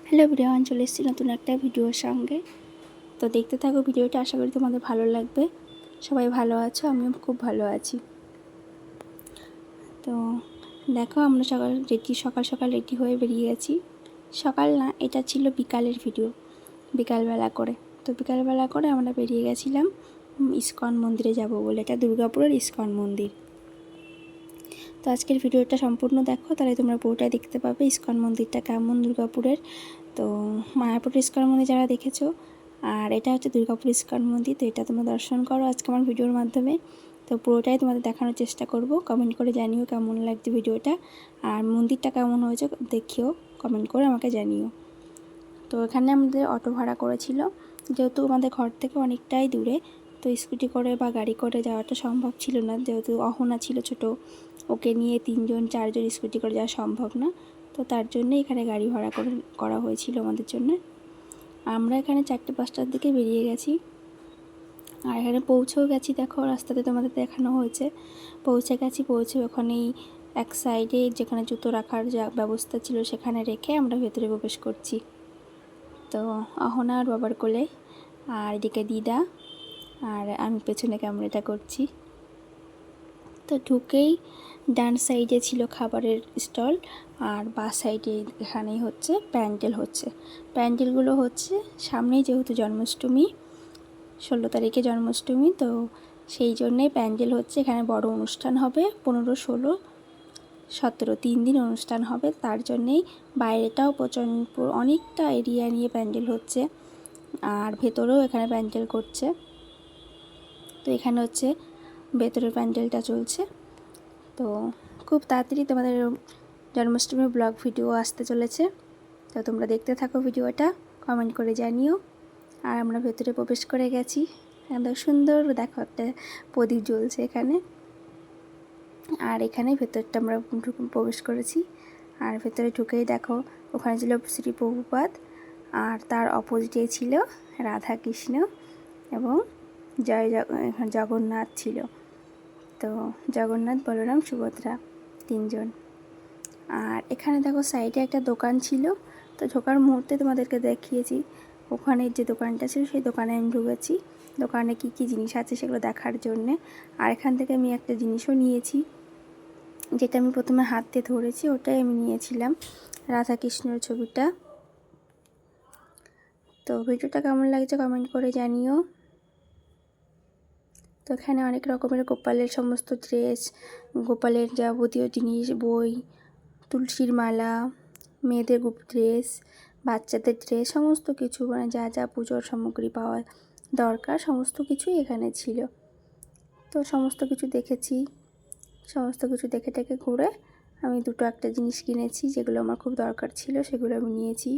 Hello everyone, চলে এসেছি নতুন একটা ভিডিওর সঙ্গে। তো দেখতে থাকো ভিডিওটা, আশা করি তোমাদের ভালো লাগবে। সবাই ভালো আছো, আমিও খুব ভালো আছি। তো দেখো, আমরা সকাল সকাল রেডি হয়ে বেরিয়ে গেছি। সকাল না, এটা ছিল বিকালের ভিডিও, বিকালবেলা করে। তো বিকালবেলা করে আমরা বেরিয়ে গেছিলাম ইস্কন মন্দিরে যাব বলে। এটা দুর্গাপুরের ইস্কন মন্দির। তো আজকের ভিডিওটা সম্পূর্ণ দেখো, তাহলে তোমরা পুরোটাই দেখতে পাবে ইস্কন মন্দিরটা কেমন দুর্গাপুরের। তো মায়াপুর ইস্কন মন্দির যারা দেখেছো, আর এটা হচ্ছে দুর্গাপুর ইস্কন মন্দির। তো এটা তোমরা দর্শন করো আজকে আমার ভিডিওর মাধ্যমে। তো পুরোটাই তোমাদের দেখানোর চেষ্টা করব। কমেন্ট করে জানিও কেমন লাগছে ভিডিওটা, আর মন্দিরটা কেমন হয়েছে দেখিও, কমেন্ট করে আমাকে জানিও। তো এখানে আমাদের অটো ভাড়া করেছিল, যেহেতু আমাদের ঘর থেকে অনেকটাই দূরে। তো স্কুটি করে বা গাড়ি করে যাওয়াটা সম্ভব ছিল না, যেহেতু অহনা ছিল ছোট, ওকে নিয়ে 3-4জন স্কুটি করে যাওয়া সম্ভব না। তো তার জন্য এখানে গাড়ি ভাড়া করা হয়েছিল আমাদের জন্য। আমরা এখানে 4টে-5টার দিকে বেরিয়ে গেছি, আর এখানে পৌঁছেও গেছি। দেখো রাস্তাতে তোমাদের দেখানো হয়েছে, পৌঁছে গেছি। পৌঁছে ওখানেই এক সাইডে যেখানে জুতো রাখার যা ব্যবস্থা ছিল সেখানে রেখে আমরা ভেতরে প্রবেশ করছি। তো অহনা আর বাবার কোলে, আর এদিকে দিদা, আর আমি পেছনে ক্যামেরাটা করছি। তো ঢুকেই ডান সাইডে ছিল খাবারের স্টল, আর বাঁ সাইডে এখানেই হচ্ছে প্যান্ডেল হচ্ছে। প্যান্ডেলগুলো হচ্ছে সামনেই, যেহেতু জন্মাষ্টমী, 16 তারিখে জন্মাষ্টমী, তো সেই জন্যেই প্যান্ডেল হচ্ছে। এখানে বড় অনুষ্ঠান হবে, 15, 16, 17 3 দিন অনুষ্ঠান হবে। তার জন্যেই বাইরেটাও অনেকটা এরিয়া নিয়ে প্যান্ডেল হচ্ছে, আর ভেতরেও এখানে প্যান্ডেল করছে। তো এখানে হচ্ছে ভেতরের প্যান্ডেলটা চলছে। তো খুব তাড়াতাড়ি তোমাদের জন্মাষ্টমীর ব্লগ ভিডিও আসতে চলেছে। তো তোমরা দেখতে থাকো ভিডিওটা, কমেন্ট করে জানিও। আর আমরা ভেতরে প্রবেশ করে গেছি, একদম সুন্দর। দেখো একটা প্রদীপ জ্বলছে এখানে, আর এখানে ভেতরটা আমরা প্রবেশ করেছি। আর ভেতরে ঢুকেই দেখো ওখানে ছিল শ্রী প্রভুপাদ, আর তার অপোজিটে ছিল রাধা কৃষ্ণ এবং জগন্নাথ ছিল। তো জগন্নাথ, বলরাম, সুভদ্রা 3জন। আর এখানে দেখো সাইডে একটা দোকান ছিল। তো ঢোকার মুহূর্তে তোমাদেরকে দেখিয়েছি, ওখানের যে দোকানটা ছিল সেই দোকানে আমি ঢুকেছি। দোকানে কি কি জিনিস আছে সেগুলো দেখার জন্যে। আর এখান থেকে আমি একটা জিনিসও নিয়েছি, যেটা আমি প্রথমে হাতে ধরেছি, ওটাই আমি নিয়েছিলাম, রাধাকৃষ্ণের ছবিটা। তো ভিডিওটা কেমন লাগছে কমেন্ট করে জানিও। তো এখানে অনেক রকমের গোপালের সমস্ত ড্রেস, গোপালের যাবতীয় জিনিস, বই, তুলসীর মালা, মেয়েদের ড্রেস, বাচ্চাদের ড্রেস, সমস্ত কিছু, মানে যা যা পুজোর সামগ্রী পাওয়া দরকার সমস্ত কিছুই এখানে ছিল। তো সমস্ত কিছু দেখেছি, সমস্ত কিছু দেখে টেকে ঘুরে আমি একটা জিনিস কিনেছি, যেগুলো আমার খুব দরকার ছিল, সেগুলো আমি নিয়েছি।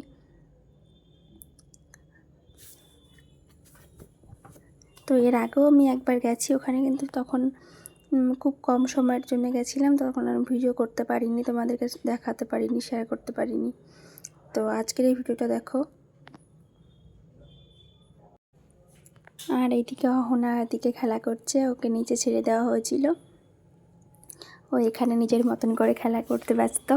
তো এর আগেও আমি একবার গেছি ওখানে, কিন্তু তখন খুব কম সময়ের জন্য গেছিলাম, তখন আমি ভিডিও করতে পারিনি, তোমাদেরকে দেখাতে পারিনি, শেয়ার করতে পারিনি। তো আজকের এই ভিডিওটা দেখো। আর এইদিকে অহনা এদিকে খেলা করছে, ওকে নিচে ছেড়ে দেওয়া হয়েছিল, ও এখানে নিজের মতন করে খেলা করতে ব্যস্ত।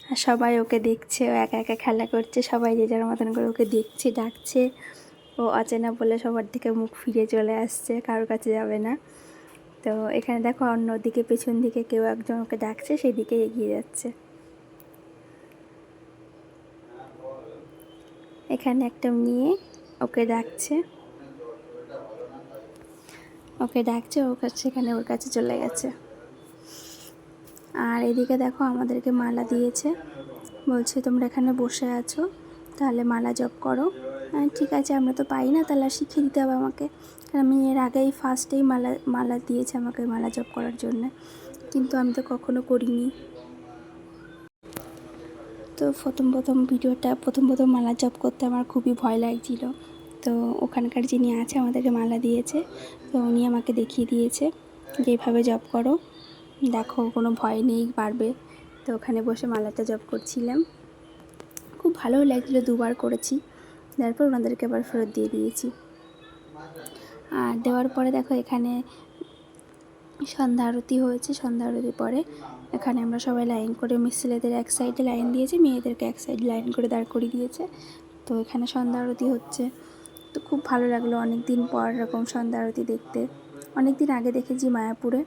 আর সবাই ওকে দেখছে, ও একা একা খেলা করছে, সবাই যে যার মতন করে ওকে দেখছে, ডাকছে। ও অচেনা বলে সবার দিকে মুখ ফিরে চলে আসছে, কারোর কাছে যাবে না। তো এখানে দেখো অন্যদিকে পেছন দিকে কেউ একজন ওকে ডাকছে, সেদিকে এগিয়ে যাচ্ছে। এখানে একটা মেয়ে ওকে ডাকছে, ও সেখানে ওর কাছে চলে গেছে। আর এদিকে দেখো আমাদেরকে মালা দিয়েছে, বলছে তোমরা এখানে বসে আছো, তাহলে মালা জপ করো। ঠিক আছে, আমরা তো পাই না, তাহলে শিখিয়ে দিতে হবে আমাকে, কারণ আমি এর আগেই ফার্স্টেই মালা দিয়েছে আমাকে মালা জপ করার জন্য, কিন্তু আমি তো কখনো করিনি। তো প্রথম মালা জপ করতে আমার খুবই ভয় লাগছিল। তো ওখানকার যিনি আছে আমাদেরকে মালা দিয়েছে, তো উনি আমাকে দেখিয়ে দিয়েছে যে এইভাবে জপ করো, দেখো কোনো ভয় নেই, পারবে। তো ওখানে বসে মালাটা জপ করছিলাম, খুব ভালোও লাগছিলো, 2বার করেছি। তারপর ওনাদেরকে আবার ফেরত দিয়ে দিয়েছি। আর দেওয়ার পরে দেখো এখানে সন্ধ্যা আরতি হয়েছে। সন্ধ্যা আরতির পরে এখানে আমরা সবাই লাইন করে, ছেলেদের এক সাইডে লাইন দিয়েছে, মেয়েদেরকে এক সাইডে লাইন করে দাঁড় করিয়ে দিয়েছে। তো এখানে সন্ধ্যা আরতি হচ্ছে। তো খুব ভালো লাগলো অনেক দিন পর এরকম সন্ধ্যা আরতি দেখতে। অনেক দিন আগে দেখেছি মায়াপুরে,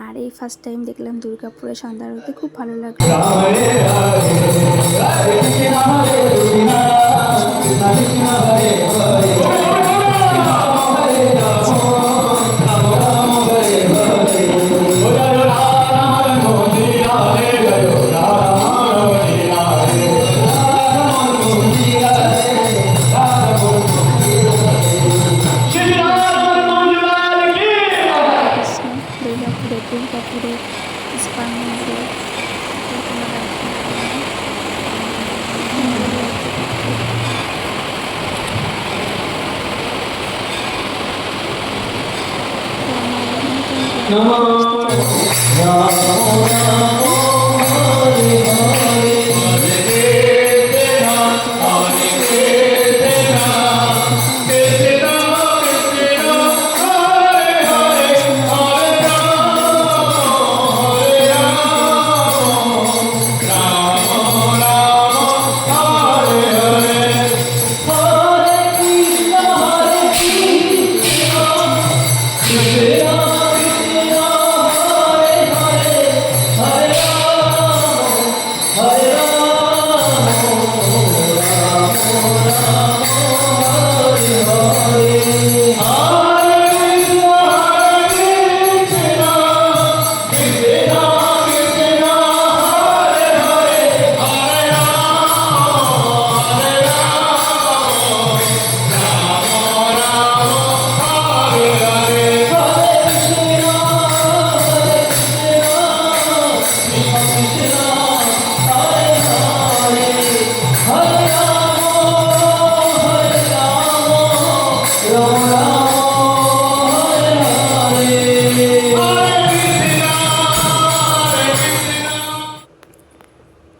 আর এই ফার্স্ট টাইম দেখলাম দুর্গাপুরে সন্ধ্যা আরতি। খুব ভালো লাগলো। দুর্গাপুরে ইস্কন মন্দিরে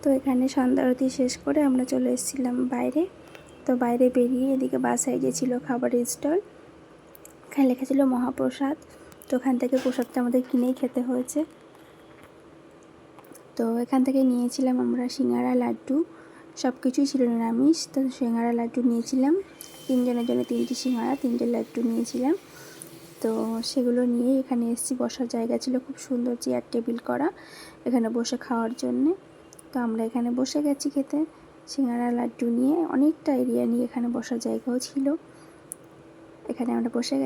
তো এখানে সন্ধ্যা আরতি শেষ করে আমরা চলে এসেছিলাম বাইরে। তো বাইরে বেরিয়ে এদিকে বাঁ সাইডে ছিল খাবারের স্টল, এখানে লেখা ছিল মহাপ্রসাদ। তো ওখান থেকে প্রসাদটা আমাদের কিনেই খেতে হয়েছে। তো এখান থেকে নিয়েছিলাম আমরা সিঙ্গারা, লাড্ডু, সব কিছুই ছিল নিরামিষ। তো সিঙ্গারা লাড্ডু নিয়েছিলাম, 3 জনের জন্য 3টি সিঙ্গারা, 3টে লাড্ডু নিয়েছিলাম। তো সেগুলো নিয়ে এখানে এসেছি। বসার জায়গা ছিল খুব সুন্দর, চেয়ার টেবিল করা এখানে বসে খাওয়ার জন্যে। তো আমরা এখানে বসে গেছি খেতে সিঙ্গারা লাড্ডু নিয়ে। অনেকটা এরিয়া নিয়ে এখানে বসার জায়গাও ছিল, এখানে আমরা বসে গেছি।